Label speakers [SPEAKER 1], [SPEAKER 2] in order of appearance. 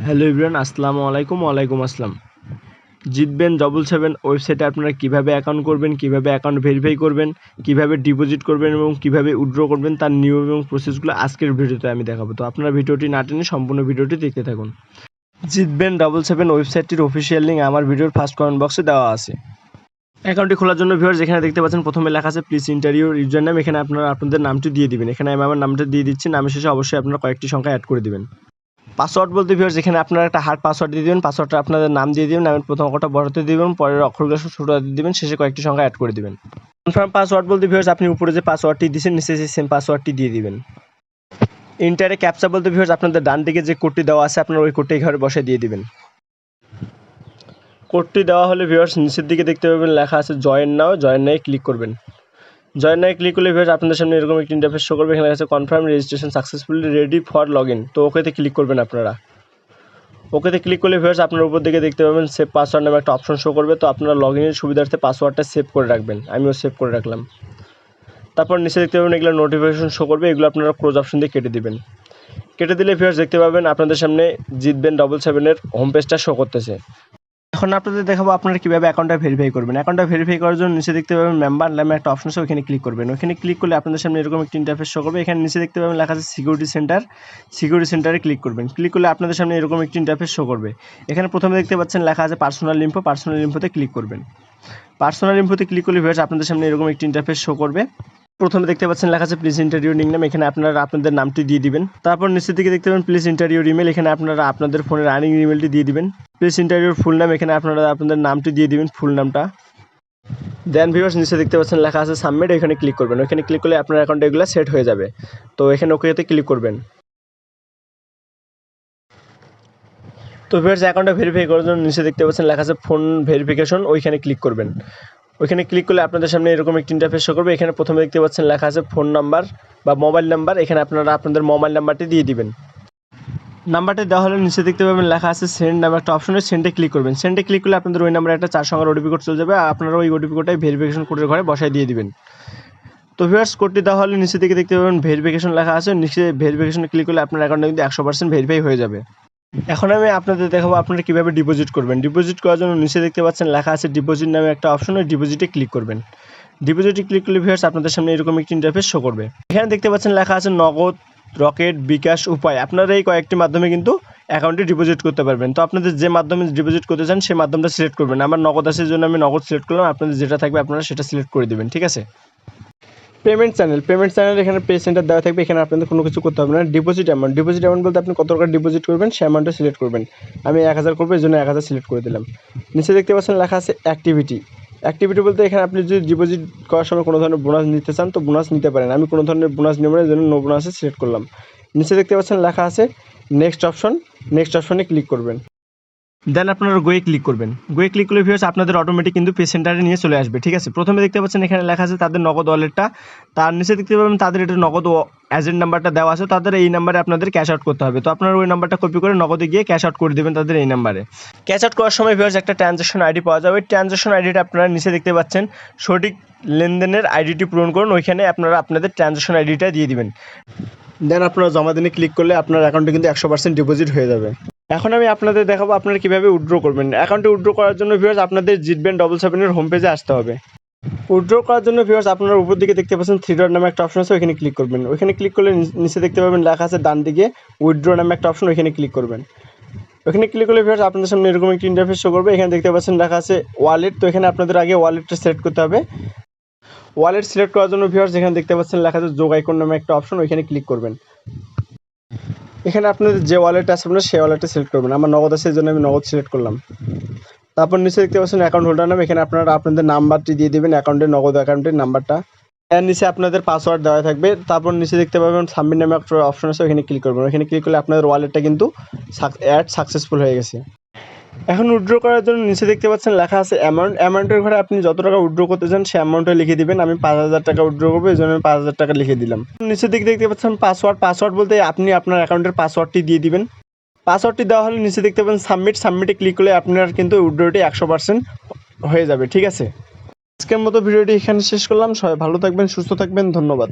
[SPEAKER 1] Hello everyone, আসসালামু আলাইকুম। ওয়ালাইকুম আসসালাম। জিতবেন 777 ওয়েবসাইটে আপনারা কিভাবে অ্যাকাউন্ট করবেন, কিভাবে অ্যাকাউন্ট ভেরিফাই করবেন, কিভাবে ডিপোজিট করবেন এবং কিভাবে উইথড্র করবেন তার নিয়ম এবং প্রসেসগুলো আজকের ভিডিওতে আমি দেখাবো। তো আপনারা ভিডিওটি না টেনে সম্পূর্ণ ভিডিওটি দেখতে থাকুন। জিতবেন 777 ওয়েবসাইটটির অফিসিয়াল লিঙ্ক আমার ভিডিওর ফার্স্ট কমেন্ট বক্সে দেওয়া আছে। অ্যাকাউন্টটি খোলার জন্য ভিউয়ার্স এখানে দেখতে পাচ্ছেন প্রথমে লেখা আছে please enter your user name. এখানে আপনারা আপনাদের নামটি দিয়ে দিবেন। এখানে আমি আমার নামটা দিয়ে দিচ্ছি। নামের শেষে অবশ্যই আপনারা কয়েকটি সংখ্যা অ্যাড করে দিবেন। পাসওয়ার্ড বলতে ভিউয়ার্স এখানে আপনারা একটা হার্ড পাসওয়ার্ড দিয়ে দিবেন। পাসওয়ার্ডটা আপনাদের নাম দিয়ে দিবেন, নামের প্রথম অক্ষরটা বড় হাতে দিবেন, পরের অক্ষরগুলো ছোট হাতে দিবেন, শেষে কয়েকটি সংখ্যা অ্যাড করে দিবেন। কনফার্ম পাসওয়ার্ড বলতে ভিউয়ার্স আপনি উপরে যে পাসওয়ার্ডটি দিয়েছেন নিচে সেই সেম পাসওয়ার্ডটি দিয়ে দিবেন। ইন্টারে ক্যাপচা বলতে ভিউয়ার্স আপনাদের ডান দিকে যে কোডটি দেওয়া আছে আপনারা ওই কোডটি ঘরে বসে দিয়ে দিবেন। কোডটি দেওয়া হলে ভিউয়ার্স নিচের দিকে দেখতে পাবেন লেখা আছে জয়েন নাও। জয়েন নাও ক্লিক করবেন। জয়েন নাও ক্লিক করলে ভিউয়ার্স আপনাদের সামনে এরকম একটি ইন্টারফেস শো করবে। এখানে আছে confirm registration successfully ready for login. তো ওকেতে ক্লিক করবেন আপনারা। ওকেতে ক্লিক করলে ভিউয়ার্স আপনার উপর দিকে দেখতে পাবেন সেভ পাসওয়ার্ড নামে একটা অপশন শো করবে। তো আপনারা লগইনের সুবিধার্থে পাসওয়ার্ডটা সেভ করে রাখবেন। আমিও সেভ করে রাখলাম। তারপর নিচে দেখতে পাবেন এগুলো নোটিফিকেশন শো করবে। এগুলো আপনারা ক্লোজ অপশন দিয়ে কেটে দিবেন। কেটে দিলে ভিউয়ার্স দেখতে পাবেন আপনাদের সামনে জিতবেন 777 হোম পেজটা শো করতেছে। এখন আপনাদের দেখাবো আপনারা কীভাবে অ্যাকাউন্টটা ভেরিফাই করবেন। অ্যাকাউন্টটা ভেরিফাই করার জন্য নিচে দেখতে পাবেন মেম্বার নামে একটা অপশন আছে, ওইখানে ক্লিক করবেন। ওইখানে ক্লিক করলে আপনাদের সামনে এরকম একটি ইন্টারফেস শো করবে। এখানে নিচে দেখতে পাবেন লেখা আছে সিকিউরিটি সেন্টার। সিকিউরিটি সেন্টারে ক্লিক করবেন। ক্লিক করলে আপনাদের সামনে এরকম একটি ইন্টারফেস শো করবে। এখানে প্রথমে দেখতে পাচ্ছেন লেখা আছে পার্সোনাল ইনফো। পার্সোনাল ইনফোতে ক্লিক করবেন। পার্সোনাল ইনফোতে ক্লিক করলে ভিউয়ার্স আপনাদের সামনে এরকম একটি ইন্টারফেস শো করবে। প্রথমে দেখতে পাচ্ছেন লেখা আছে প্লিজ এন্টার ইউর নিকনেম। এখানে আপনারা আপনাদের নামটি দিয়ে দিবেন। তারপর নিচের দিকে দেখতে পাবেন প্লিজ এন্টার ইউর ইমেল। এখানে আপনারা আপনাদের ফোনের রানিং ইমেলটি দিয়ে দিবেন। প্লিজ এন্টার ইউর ফুল নাম। এখানে আপনারা আপনাদের নামটি দিয়ে দিবেন, ফুল নামটা। দেন ভিউয়ার্স নিচে দেখতে পাচ্ছেন লেখা আছে সাবমিট। এখানে ক্লিক করবেন। ওখানে ক্লিক করলে আপনার অ্যাকাউন্টে এগুলো সেট হয়ে যাবে। তো এখানে ওকেতে ক্লিক করবেন। তো ভিউয়ার্স অ্যাকাউন্টটা ভেরিফাই করার জন্য নিচে দেখতে পাচ্ছেন লেখা আছে ফোন ভেরিফিকেশন। ওইখানে ক্লিক করবেন। ওইখানে ক্লিক করলে আপনাদের সামনে এরকম একটি ইন্টারফেস শো করবে। এখানে প্রথমে দেখতে পাচ্ছেন লেখা আছে ফোন নাম্বার বা মোবাইল নাম্বার। এখানে আপনারা আপনাদের মোবাইল নাম্বারটি দিয়ে দিবেন। নাম্বারটি দেওয়া হলে নিচে দেখতে পাবেন লেখা আছে সেন্ড নামে একটা অপশনে, সেন্ডে ক্লিক করবেন। সেন্ডে ক্লিক করলে আপনাদের ওই নাম্বারে একটা 4 সংখ্যার ওটিপি কোড চলে যাবে। আপনারা ওই ওটিপি কোডটাই ভেরিফিকেশন কোডের ঘরে বসায় দিয়ে দিবেন। তো ভিউয়ার্স কোডটি দেওয়া হলে নিচে দিকে দেখতে পাবেন ভেরিফিকেশন লেখা আছে। নিচে ভেরিফিকেশনে ক্লিক করলে আপনার অ্যাকাউন্টটা কিন্তু 100% ভেরিফাই হয়ে যাবে। এখন আমি আপনাদের দেখাবো আপনারা কীভাবে ডিপোজিট করবেন। ডিপোজিট করার জন্য নিচে দেখতে পাচ্ছেন লেখা আছে ডিপোজিট নামে একটা অপশন, ওই ডিপোজিটে ক্লিক করবেন। ডিপোজিটে ক্লিক করলে ভিউয়ার্স আপনাদের সামনে এরকম একটি ইন্টারফেস শো করবে। এখানে দেখতে পাচ্ছেন লেখা আছে নগদ, রকেট, বিকাশ, উপায়। আপনারা এই কয়েকটি মাধ্যমে কিন্তু অ্যাকাউন্টে ডিপোজিট করতে পারবেন। তো আপনাদের যে মাধ্যমে ডিপোজিট করতে চান সেই মাধ্যমটা সিলেক্ট করবেন। আমার নগদ আছে জন্য আমি নগদ সিলেক্ট করলাম। আপনাদের যেটা থাকবে আপনারা সেটা সিলেক্ট করে দেবেন, ঠিক আছে। পেমেন্ট চ্যানেল এখানে পে সেন্টার দেওয়া থাকবে। এখানে আপনাদের কোনো কিছু করতে হবে না। ডিপোজিট অ্যামাউন্ট বলতে আপনি কত টাকা ডিপোজিট করবেন সেই অ্যামাউন্টটা সিলেক্ট করবেন। আমি 1000 করবো, এই জন্য 1000 সিলেক্ট করে দিলাম। নিচে দেখতে পাচ্ছেন লেখা আছে অ্যাক্টিভিটি বলতে এখানে আপনি যদি ডিপোজিট করার সময় কোনো ধরনের বোনাস নিতে চান তো বোনাস নিতে পারেন। আমি কোনো ধরনের বোনাস নেব না, এই জন্য নো বোনাসে সিলেক্ট করলাম। নিচে দেখতে পাচ্ছেন লেখা আছে নেক্সট অপশনে ক্লিক করবেন। দেন আপনারা গোয়ে ক্লিক করবেন। গোয়ে ক্লিক করলে ভিউয়ার্স আপনাদের অটোমেটিক কিন্তু পে সেন্টারে নিয়ে চলে আসবে, ঠিক আছে। প্রথমে দেখতে পাচ্ছেন এখানে লেখা আছে তাদের নগদ ওয়ালেটটা। তার নিচে দেখতে পাবেন তাদের এটা নগদ এজেন্ট নাম্বারটা দেওয়া আছে। তাদের এই নাম্বারে আপনাদের ক্যাশ আউট করতে হবে। তো আপনারা ওই নাম্বারটা কপি করে নগদে গিয়ে ক্যাশ আউট করে দেবেন তাদের এই নাম্বারে। ক্যাশ আউট করার সময় ভিউয়ার্স একটা ট্রানজ্যাকশন আইডি পাওয়া যাবে। ওই ট্রানজ্যাকশন আইডিটা আপনারা নিচে দেখতে পাচ্ছেন সঠিক লেনদেনের আইডিটি পূরণ করুন। ওইখানে আপনারা আপনাদের ট্রানজ্যাকশন আইডিটা দিয়ে দিবেন। দেন আপনারা জমা দিনে ক্লিক করলে আপনার অ্যাকাউন্টে কিন্তু 100% ডিপোজিট হয়ে যাবে। এখন আমি আপনাদের দেখাবো আপনারা কীভাবে উইথড্র করবেন। অ্যাকাউন্টে উইথড্র করার জন্য ভিউয়ার্স আপনাদের জিতবেন 777 হোম পেজে আসতে হবে। উইথড্র করার জন্য ভিউয়ার্স আপনারা উপর দিকে দেখতে পাচ্ছেন 3 ডট নামে একটা অপশন আছে, ওইখানে ক্লিক করবেন। ওইখানে ক্লিক করলে নিচে দেখতে পাবেন লেখা আছে ডান দিকে উইথড্র নামে একটা অপশন, ওইখানে ক্লিক করবেন। ওইখানে ক্লিক করলে ভিউয়ার্স আপনাদের সামনে এরকম একটি ইন্টারফেস শো করবে। এখানে দেখতে পাচ্ছেন লেখা আছে ওয়ালেট। তো এখানে আপনাদের আগে ওয়ালেটটা সিলেক্ট করতে হবে। ওয়ালেট সিলেক্ট করার জন্য ভিউয়ার্স এখানে দেখতে পাচ্ছেন লেখা আছে যোগ আইকন নামে একটা অপশন, ওইখানে ক্লিক করবেন। এখানে আপনাদের যে ওয়ালেট আছে আপনারা সেই ওয়ালেটটা সিলেক্ট করবেন। আমার নগদ আছে এই জন্য আমি নগদ সিলেক্ট করলাম। তারপর নিচে দেখতে পাচ্ছেন অ্যাকাউন্ট হোল্ডার নাম। এখানে আপনারা আপনাদের নাম্বারটি দিয়ে দেবেন, নগদ অ্যাকাউন্টের নাম্বারটা। এর নিচে আপনাদের পাসওয়ার্ড দেওয়া থাকবে। তারপর নিচে দেখতে পাবেন সাবমিট নামে একটা অপশন আছে, ওখানে ক্লিক করবেন। ওখানে ক্লিক করলে আপনাদের ওয়ালেটটা কিন্তু অ্যাড সাকসেসফুল হয়ে গেছে। এখন উইথড্র করার জন্য নিচে দেখতে পাচ্ছেন লেখা আছে অ্যামাউন্টের ঘরে আপনি যত টাকা উইথড্র করতে চান সেই অ্যামাউন্টটা লিখে দিবেন। আমি 5000 টাকা উইথড্র করবো, এই জন্য আমি 5000 টাকা লিখে দিলাম। নিচের দিকে দেখতে পাচ্ছেন পাসওয়ার্ড বলতে আপনি আপনার অ্যাকাউন্টের পাসওয়ার্ডটি দিয়ে দিবেন। পাসওয়ার্ডটি দেওয়া হলে নিচে দেখতে পাবেন সাবমিটে ক্লিক করলে আপনার কিন্তু উইথড্রটি 100% হয়ে যাবে, ঠিক আছে। আজকের মতো ভিডিওটি এখানে শেষ করলাম। সবাই ভালো থাকবেন, সুস্থ থাকবেন, ধন্যবাদ।